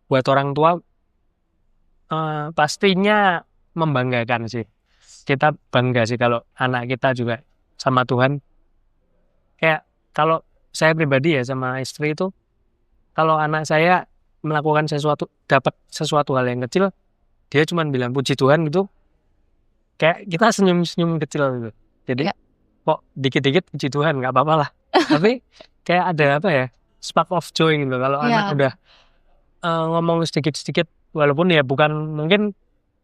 buat orang tua pastinya membanggakan sih. Kita bangga sih kalau anak kita juga sama Tuhan. Kayak kalau saya pribadi ya sama istri itu, kalau anak saya melakukan dapat sesuatu hal yang kecil, dia cuma bilang puji Tuhan gitu, kayak kita senyum-senyum kecil gitu. Jadi kok dikit-dikit puji Tuhan nggak apa-apa lah. Tapi kayak ada apa ya, spark of joy gitu kalau anak udah ngomong sedikit-sedikit, walaupun ya bukan mungkin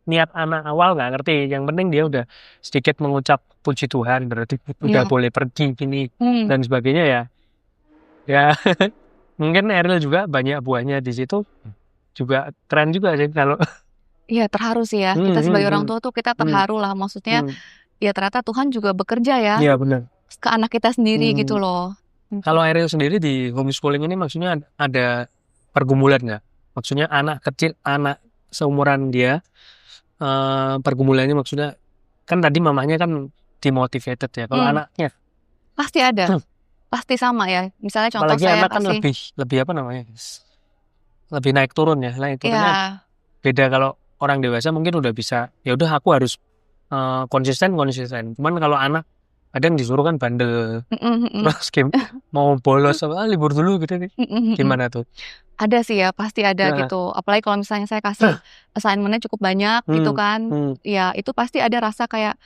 niat anak awal nggak ngerti, yang penting dia udah sedikit mengucap puji Tuhan, berarti udah boleh pergi gini dan sebagainya ya mungkin Ariel juga banyak buahnya di situ, juga keren juga sih kalau
iya terharu sih ya, kita sebagai orang tua tuh kita terharu lah, maksudnya ya ternyata Tuhan juga bekerja ya
benar
ke anak kita sendiri gitu loh.
Kalau Ariel sendiri di homeschooling ini maksudnya ada pergumulan nggak? Maksudnya anak kecil, anak seumuran dia, pergumulannya maksudnya kan tadi mamanya kan dimotivated ya. Kalau anaknya
pasti ada, pasti sama ya. Misalnya contoh
apalagi
saya
anak kan lebih apa namanya, lebih naik turun ya. Naik turunnya beda. Kalau orang dewasa mungkin udah bisa, ya udah aku harus konsisten. Cuman kalau anak kadang disuruh kan bandel, terus mau bolos libur dulu gitu nih. Gimana tuh?
Ada sih ya, pasti ada gitu. Apalagi kalau misalnya saya kasih assignment-nya cukup banyak gitu kan, ya itu pasti ada rasa kayak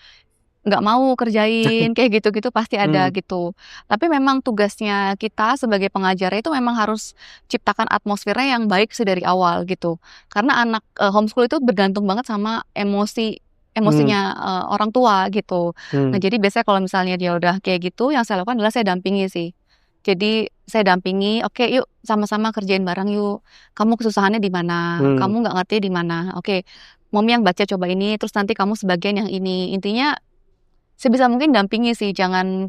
nggak mau kerjain kayak gitu-gitu, pasti ada gitu. Tapi memang tugasnya kita sebagai pengajar itu memang harus ciptakan atmosfernya yang baik sih dari awal gitu. Karena anak homeschool itu bergantung banget sama emosinya orang tua gitu. Nah jadi biasanya kalau misalnya dia udah kayak gitu, yang saya lakukan adalah saya dampingi sih. Jadi saya dampingi, oke yuk sama-sama kerjain bareng yuk. Kamu kesusahannya di mana? Kamu nggak ngerti di mana? Oke, Mommy yang baca coba ini, terus nanti kamu sebagian yang ini. Intinya sebisa mungkin dampingi sih, jangan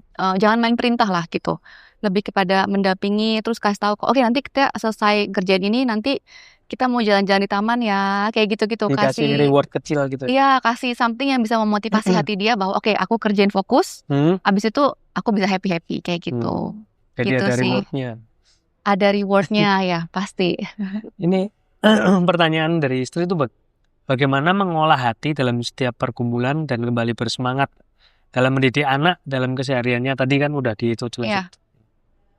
main perintah lah gitu. Lebih kepada mendampingi, terus kasih tahu, oke nanti kita selesai kerjaan ini, nanti kita mau jalan-jalan di taman ya, kayak gitu-gitu.
Dikasih reward kecil gitu ya.
Iya, kasih something yang bisa memotivasi hati dia bahwa oke, aku kerjain fokus, abis itu aku bisa happy-happy kayak gitu.
Jadi
Gitu
ada
sih.
rewardnya.
Ada rewardnya ya, pasti.
Ini pertanyaan dari istri itu bagaimana mengolah hati dalam setiap pergumulan dan kembali bersemangat dalam mendidik anak dalam kesehariannya. Tadi kan udah jelasin.
Iya.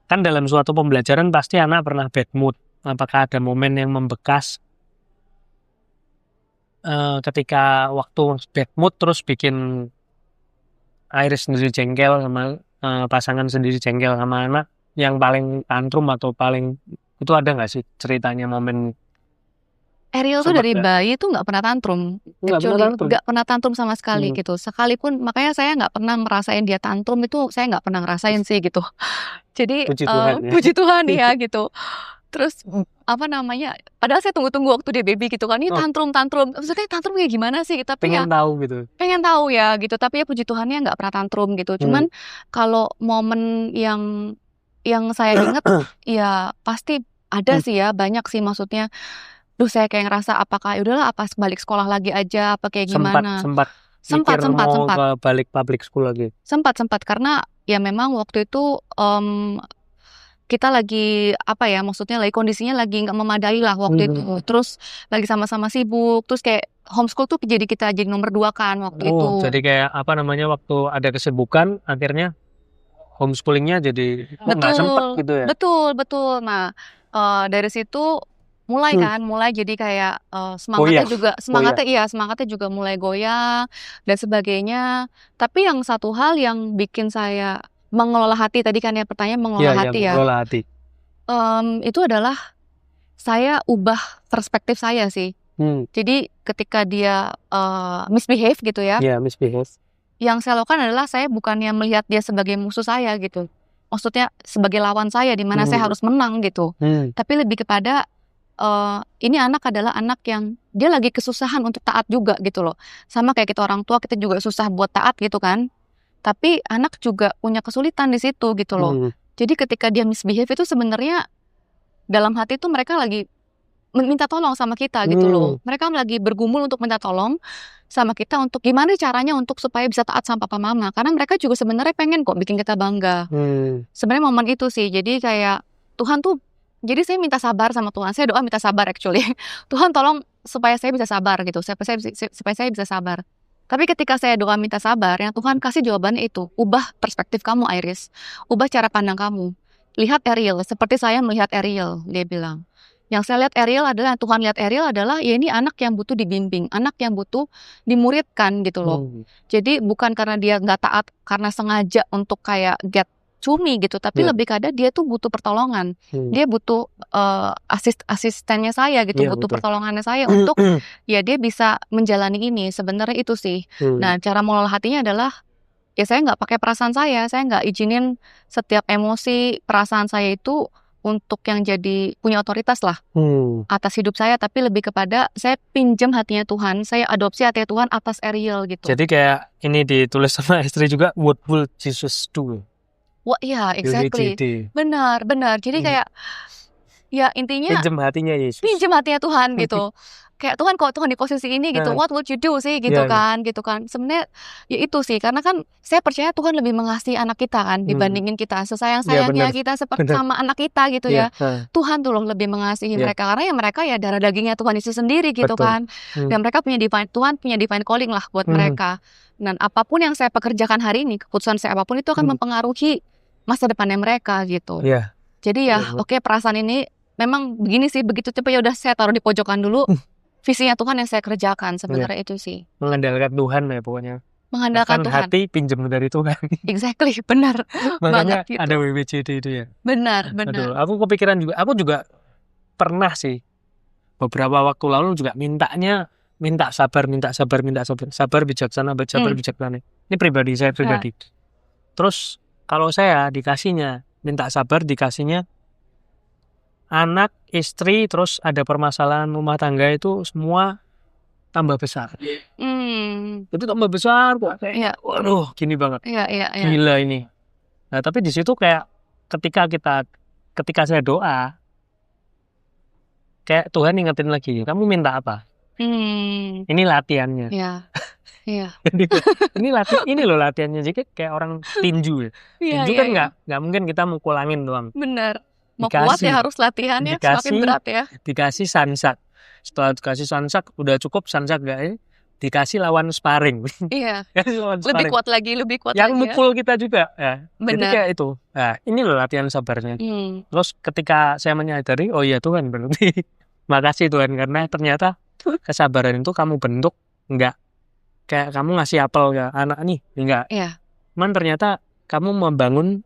Kan dalam suatu pembelajaran pasti anak pernah bad mood. Apakah ada momen yang membekas ketika waktu bad mood terus bikin Iris sendiri jengkel sama pasangan sendiri jengkel sama anak yang paling tantrum atau paling itu ada nggak sih ceritanya momen?
Ariel tuh
Sempat
dari
nggak?
bayi tuh nggak pernah tantrum, nggak pernah tantrum sama sekali gitu. Sekalipun makanya saya nggak pernah ngerasain dia tantrum, itu saya nggak pernah ngerasain sih gitu. Jadi
Puji Tuhan ya.
puji Tuhan ya gitu. Terus apa namanya? Padahal saya tunggu-tunggu waktu dia baby gitu kan, ini tantrum. Maksudnya tantrum kayak gimana sih? Tapi
Pengen
ya
tahu gitu.
pengen tahu ya gitu. Tapi ya puji Tuhannya nggak pernah tantrum gitu. Cuman kalau momen yang saya ingat ya pasti ada sih ya, banyak sih maksudnya. Duh, saya kayak ngerasa apakah udahlah apa balik sekolah lagi aja apa kayak gimana.
Sempat
Sempat
mau ke balik public school lagi.
Sempat karena ya memang waktu itu kita lagi apa ya, maksudnya lagi kondisinya lagi nggak memadai lah waktu itu. Terus lagi sama-sama sibuk, terus kayak homeschool tuh jadi kita jadi nomor 2 kan waktu itu.
Jadi kayak apa namanya, waktu ada kesibukan akhirnya homeschoolingnya jadi nggak sempet gitu ya.
Betul. Nah, dari situ mulai jadi kayak semangatnya juga mulai goyah dan sebagainya. Tapi yang satu hal yang bikin saya mengelola hati tadi kan ya, pertanyaan mengelola hati ya.
Mengelola hati.
Itu adalah saya ubah perspektif saya sih. Jadi ketika dia misbehave gitu ya.
Iya, misbehave.
Yang saya lakukan adalah saya bukannya melihat dia sebagai musuh saya gitu. Maksudnya sebagai lawan saya di mana saya harus menang gitu. Tapi lebih kepada ini anak adalah anak yang dia lagi kesusahan untuk taat juga gitu loh. Sama kayak kita orang tua, kita juga susah buat taat gitu kan. Tapi anak juga punya kesulitan di situ gitu loh. Jadi ketika dia misbehave itu sebenarnya dalam hati itu mereka lagi minta tolong sama kita gitu loh. Mereka lagi bergumul untuk minta tolong sama kita untuk gimana caranya untuk supaya bisa taat sama papa mama. Karena mereka juga sebenarnya pengen kok bikin kita bangga. Sebenarnya momen itu sih. Jadi kayak Tuhan tuh, jadi saya minta sabar sama Tuhan. Saya doa minta sabar actually. Tuhan tolong supaya saya bisa sabar gitu. Supaya saya bisa sabar. Tapi ketika saya doa minta sabar, yang Tuhan kasih jawabannya itu, ubah perspektif kamu Iris, ubah cara pandang kamu. Lihat Ariel, seperti saya melihat Ariel, dia bilang. Yang saya lihat Ariel adalah, Tuhan lihat Ariel adalah, ya ini anak yang butuh dibimbing, anak yang butuh dimuridkan gitu loh. Jadi bukan karena dia nggak taat, karena sengaja untuk kayak get to me gitu, tapi lebih kadang dia tuh butuh pertolongan. Dia butuh asistennya saya gitu, butuh pertolongannya saya untuk ya dia bisa menjalani ini. Sebenarnya itu sih. Nah, cara mengelola hatinya adalah ya saya nggak pakai perasaan saya nggak izinin setiap emosi perasaan saya itu untuk yang jadi punya otoritas lah atas hidup saya, tapi lebih kepada saya pinjam hatinya Tuhan, saya adopsi hatinya Tuhan atas Ariel gitu.
Jadi kayak ini ditulis sama istri juga, what will Jesus do?
Wah, iya, exactly. Benar. Jadi kayak ya intinya
pinjam hatinya Yesus.
Pinjam hatinya Tuhan gitu. Kayak Tuhan, kalau Tuhan di posisi ini gitu, what would you do sih gitu kan. Sebenarnya ya itu sih, karena kan saya percaya Tuhan lebih mengasihi anak kita kan dibandingin kita. Sesayang-sayangnya kita seperti sama anak kita gitu ya. Tuhan tuh loh lebih mengasihi mereka, karena ya mereka ya darah dagingnya Tuhan Yesus sendiri gitu kan. Dan mereka Tuhan punya divine calling lah buat mereka. Dan apapun yang saya pekerjakan hari ini, keputusan saya apapun itu akan mempengaruhi masa depannya mereka gitu. Jadi ya oke, perasaan ini memang begini sih, begitu cepet ya udah saya taruh di pojokan dulu. Visinya Tuhan yang saya kerjakan sebenarnya itu sih.
Mengandalkan Tuhan ya pokoknya.
Mengandalkan Tuhan.
Hati pinjam dari Tuhan.
Exactly, benar.
Makanya
gitu.
ada WWJD itu ya.
Benar.
Aduh, aku kepikiran juga. Aku juga pernah sih beberapa waktu lalu juga minta sabar, bijaksana. Ini pribadi saya pribadi. Terus kalau saya dikasihnya minta sabar, dikasihnya anak, istri, terus ada permasalahan rumah tangga itu semua tambah besar.
Hmm.
Itu tambah besar kok kayak
Iya.
waduh gini banget.
Iya.
Gila ini. Nah, tapi di situ kayak ketika saya doa, kayak Tuhan ingetin lagi, kamu minta apa? Ini latihannya.
Iya.
Jadi ini loh latihannya. Jadi kayak orang tinju ya.
Iya.
Tinju kan nggak mungkin kita mukul angin doang.
Benar. Mau kuat ya harus latihannya semakin berat ya.
Dikasih sansak. Setelah dikasih sansak udah cukup sansak nggak? Dikasih lawan sparring.
Iya.
Lawan
Lebih
sparring.
kuat lagi
Yang
ya.
mukul kita juga ya. Jadi
Benar.
kayak itu. Nah, ini loh latihan sabarnya. Terus ketika saya menyadari, oh iya Tuhan berarti makasih Tuhan karena ternyata kesabaran itu kamu bentuk nggak kayak kamu ngasih apel ke anak nih, enggak.
Iya.
Cuman ternyata kamu membangun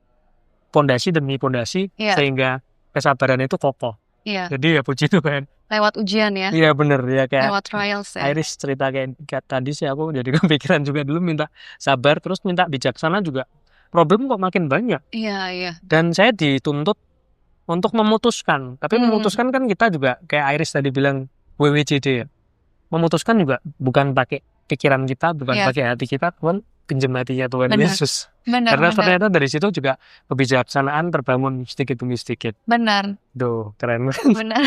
pondasi demi pondasi sehingga kesabaran itu kokoh.
Iya.
Jadi ya puji Tuhan.
Lewat ujian ya.
Iya bener ya kayak
lewat trials ya.
Iris cerita kayak tadi sih aku jadi kepikiran juga dulu minta sabar terus minta bijaksana juga. Problem kok makin banyak.
Iya.
Dan saya dituntut untuk memutuskan. Tapi memutuskan kan kita juga kayak Iris tadi bilang WWJD ya. Memutuskan juga bukan pakai pikiran kita, bukan pakai hati kita, Tuhan pinjam hatinya Tuhan Yesus. Karena ternyata dari situ juga kebijaksanaan terbangun sedikit demi sedikit.
Benar.
Duh, keren.
Benar.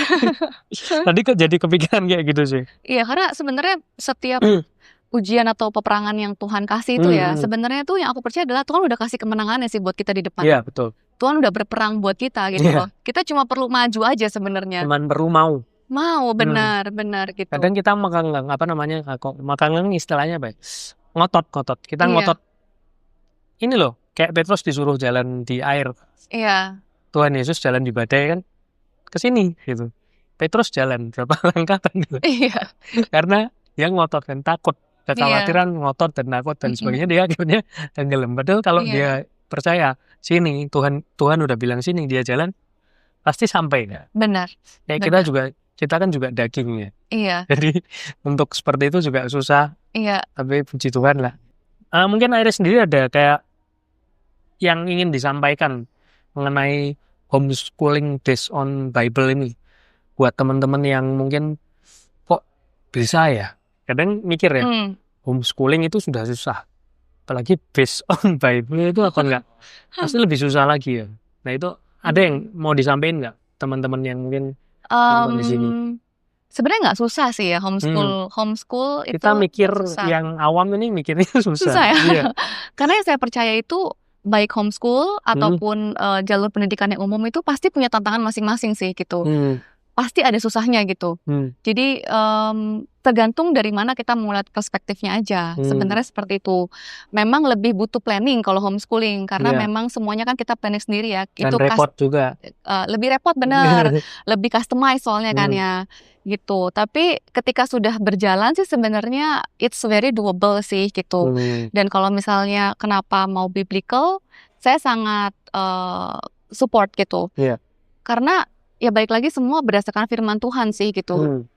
Tadi kok jadi kepikiran kayak gitu sih.
Iya, karena sebenarnya setiap ujian atau peperangan yang Tuhan kasih itu ya, sebenarnya tuh yang aku percaya adalah Tuhan udah kasih kemenangannya sih buat kita di depan.
Iya, betul.
Tuhan udah berperang buat kita gitu loh. Kita cuma perlu maju aja sebenarnya.
Cuman perlu mau.
Benar gitu.
Kadang kita makanggang istilahnya apa ya? Ngotot. Kita ngotot. Ini loh, kayak Petrus disuruh jalan di air.
Iya.
Tuhan Yesus jalan di badai kan ke sini gitu. Petrus jalan berapa langkah kan gitu.
Iya.
Karena dia ngotot kan takut, kekhawatiran ngotot dan takut dan sebagainya dia akhirnya tenggelam. Padahal kalau dia percaya sini Tuhan udah bilang sini dia jalan pasti sampai ya.
Benar.
Kayak kita kan juga dagingnya.
Iya.
Jadi untuk seperti itu juga susah.
Iya.
Tapi puji Tuhan lah. Mungkin Iris sendiri ada kayak yang ingin disampaikan mengenai homeschooling based on Bible ini buat teman-teman yang mungkin kok bisa ya. Kadang mikir ya, homeschooling itu sudah susah. Apalagi based on Bible itu apa enggak? Pasti lebih susah lagi ya. Nah itu ada yang mau disampaikan nggak teman-teman yang mungkin di sini?
Sebenarnya nggak susah sih ya homeschool itu.
Kita mikir
susah.
yang awam ini mikirnya susah
ya.
Iya.
Karena yang saya percaya itu baik homeschool ataupun jalur pendidikan yang umum itu pasti punya tantangan masing-masing sih gitu. Pasti ada susahnya gitu. Jadi tergantung dari mana kita melihat perspektifnya aja. Sebenarnya seperti itu. Memang lebih butuh planning kalau homeschooling karena memang semuanya kan kita planning sendiri ya.
Dan
itu
repot juga.
Lebih repot benar. Lebih customize soalnya kan ya. Gitu. Tapi ketika sudah berjalan sih sebenarnya it's very doable sih gitu. Dan kalau misalnya kenapa mau biblical, saya sangat support gitu. Karena ya balik lagi semua berdasarkan firman Tuhan sih gitu.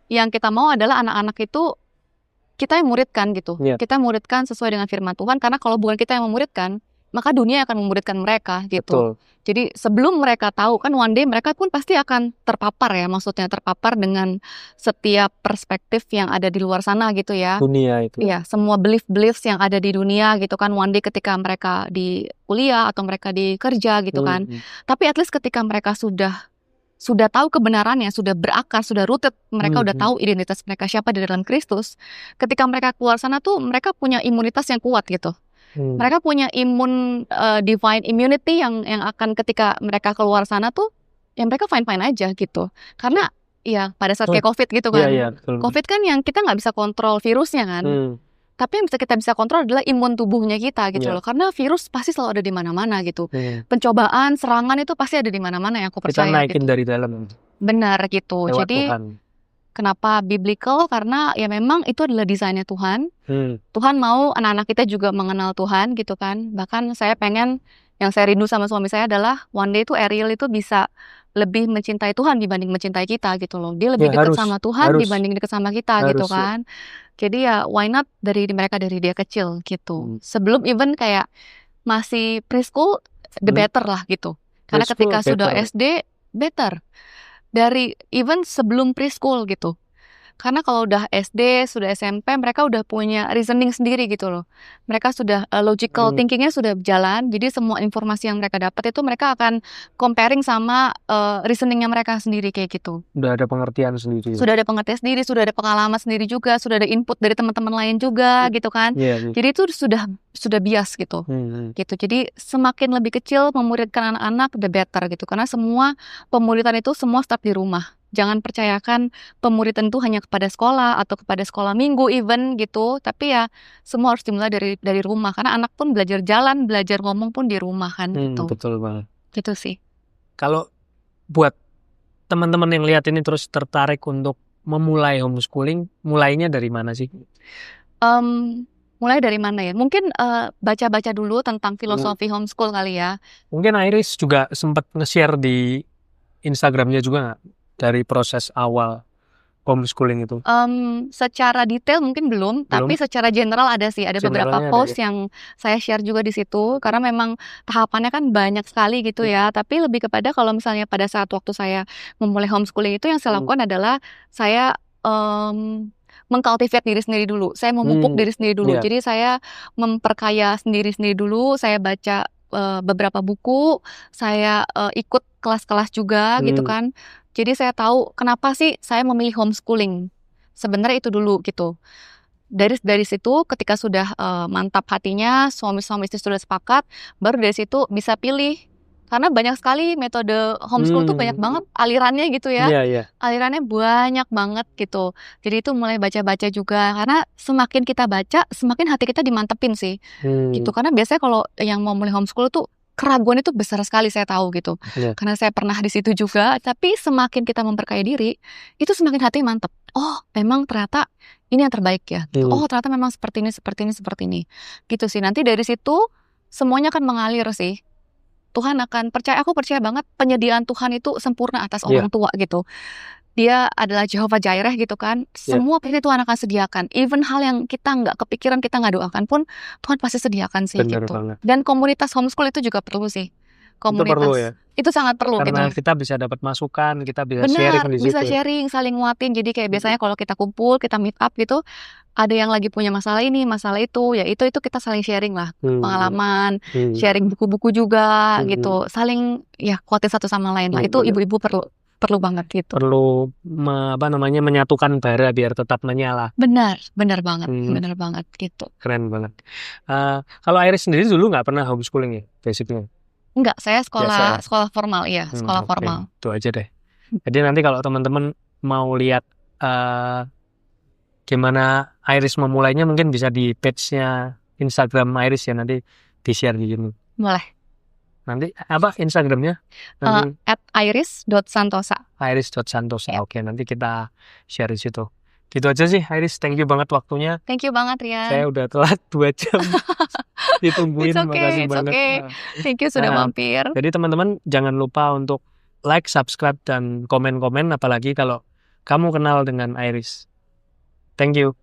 Yang kita mau adalah anak-anak itu kita yang muridkan gitu. Kita muridkan sesuai dengan firman Tuhan karena kalau bukan kita yang memuridkan, maka dunia akan memuridkan mereka gitu.
Betul.
Jadi sebelum mereka tahu kan one day mereka pun pasti akan terpapar ya, maksudnya terpapar dengan setiap perspektif yang ada di luar sana gitu ya.
Dunia itu.
Iya, semua beliefs yang ada di dunia gitu kan one day ketika mereka di kuliah atau mereka di kerja gitu kan. Tapi at least ketika mereka sudah tahu kebenarannya, sudah berakar, sudah rooted, mereka udah tahu identitas mereka siapa di dalam Kristus. Ketika mereka keluar sana tuh mereka punya imunitas yang kuat gitu. Mereka punya divine immunity yang akan ketika mereka keluar sana tuh ya mereka fine aja gitu. Karena ya pada saat kayak COVID gitu kan. COVID kan yang kita nggak bisa kontrol virusnya kan. Tapi yang kita bisa kontrol adalah imun tubuhnya kita gitu loh. Karena virus pasti selalu ada di mana-mana gitu. Pencobaan, serangan itu pasti ada di mana-mana yang aku percaya.
Kita naikin
gitu.
dari dalam.
Benar gitu.
Lewat
Jadi
Tuhan.
Kenapa biblical? Karena ya memang itu adalah desainnya Tuhan. Tuhan mau anak-anak kita juga mengenal Tuhan gitu kan. Bahkan saya pengen, yang saya rindu sama suami saya adalah one day itu Ariel itu bisa lebih mencintai Tuhan dibanding mencintai kita gitu loh. Dia lebih dekat sama Tuhan dibanding dekat sama kita gitu kan. Jadi ya why not dari dia kecil gitu. Sebelum even kayak masih preschool the better lah gitu. Karena ketika sudah SD better. Dari even sebelum preschool gitu. Karena kalau udah SD, sudah SMP, mereka udah punya reasoning sendiri gitu loh. Mereka sudah logical thinkingnya sudah berjalan. Jadi semua informasi yang mereka dapat itu mereka akan comparing sama reasoningnya mereka sendiri kayak gitu.
Udah ada pengertian sendiri.
Sudah ada pengertian sendiri, sudah ada pengalaman sendiri juga, sudah ada input dari teman-teman lain juga gitu kan.
Iya.
Jadi itu sudah bias gitu. Gitu. Jadi semakin lebih kecil memuridkan anak-anak the better gitu. Karena semua pemuridan itu semua start di rumah. Jangan percayakan pemuridan itu hanya kepada sekolah atau kepada sekolah minggu even gitu. Tapi ya semua harus dimulai dari rumah. Karena anak pun belajar jalan, belajar ngomong pun di rumah kan gitu.
Betul banget.
Gitu sih.
Kalau buat teman-teman yang lihat ini terus tertarik untuk memulai homeschooling, mulainya dari mana sih?
Mulai dari mana ya? Mungkin baca-baca dulu tentang filosofi homeschool kali ya.
Mungkin Iris juga sempat nge-share di Instagramnya juga nggak? Dari proses awal homeschooling itu.
Secara detail mungkin belum, tapi secara general ada sih. Ada beberapa post yang saya share juga di situ. Karena memang tahapannya kan banyak sekali gitu ya. Tapi lebih kepada kalau misalnya pada saat waktu saya memulai homeschooling itu yang saya lakukan adalah saya mengcultivate diri sendiri dulu. Saya memupuk diri sendiri dulu. Jadi saya memperkaya sendiri dulu. Saya baca beberapa buku. Saya ikut kelas-kelas juga gitu kan. Jadi saya tahu kenapa sih saya memilih homeschooling. Sebenarnya itu dulu gitu. Dari situ ketika sudah mantap hatinya, suami-suami istri sudah sepakat, baru dari situ bisa pilih. Karena banyak sekali metode homeschool tuh banyak banget alirannya gitu ya. Alirannya banyak banget gitu. Jadi itu mulai baca-baca juga. Karena semakin kita baca, semakin hati kita dimantepin sih. Gitu. Karena biasanya kalau yang mau mulai homeschool tuh keraguan itu besar sekali, saya tahu gitu. Karena saya pernah di situ juga. Tapi semakin kita memperkaya diri, itu semakin hati mantep. Oh, memang ternyata ini yang terbaik ya. Oh, ternyata memang seperti ini. Gitu sih. Nanti dari situ semuanya akan mengalir sih. Tuhan akan aku percaya banget penyediaan Tuhan itu sempurna atas orang tua gitu. Dia adalah Jehovah Jireh gitu kan. Semua pasti Tuhan akan sediakan. Even hal yang kita nggak kepikiran, kita nggak doakan pun Tuhan pasti sediakan sih.
Bener
gitu.
banget.
Dan komunitas homeschool itu juga perlu sih. Komunitas
itu perlu ya.
Itu sangat perlu
karena
gitu.
kita bisa dapat masukan, kita bisa
Benar,
sharing di situ.
bisa sharing, saling nguatin. Jadi kayak biasanya kalau kita kumpul, kita meet up gitu, ada yang lagi punya masalah ini, masalah itu, ya itu kita saling sharing lah, pengalaman, sharing buku-buku juga gitu, saling ya kuatin satu sama lain lah. Itu ibu-ibu perlu banget gitu.
Perlu menyatukan bara biar tetap menyala.
Benar banget, benar banget gitu.
Keren banget. Kalau Iris sendiri dulu nggak pernah homeschooling ya, basicnya?
Enggak, saya sekolah formal ya, sekolah formal.
Itu aja deh. Jadi nanti kalau teman-teman mau lihat gimana Iris memulainya, mungkin bisa di page-nya Instagram Iris ya, nanti di-share di sini.
Boleh.
Nanti apa Instagramnya?
@iris.santosa.
Iris.santosa. Oke, nanti kita share di situ. Gitu aja sih, Iris. Thank you banget waktunya.
Thank you banget, Rian.
Saya udah telat 2 jam. Ditungguin, makasih banget.
Thank you sudah mampir.
Jadi teman-teman jangan lupa untuk like, subscribe, dan komen-komen, apalagi kalau kamu kenal dengan Iris. Thank you.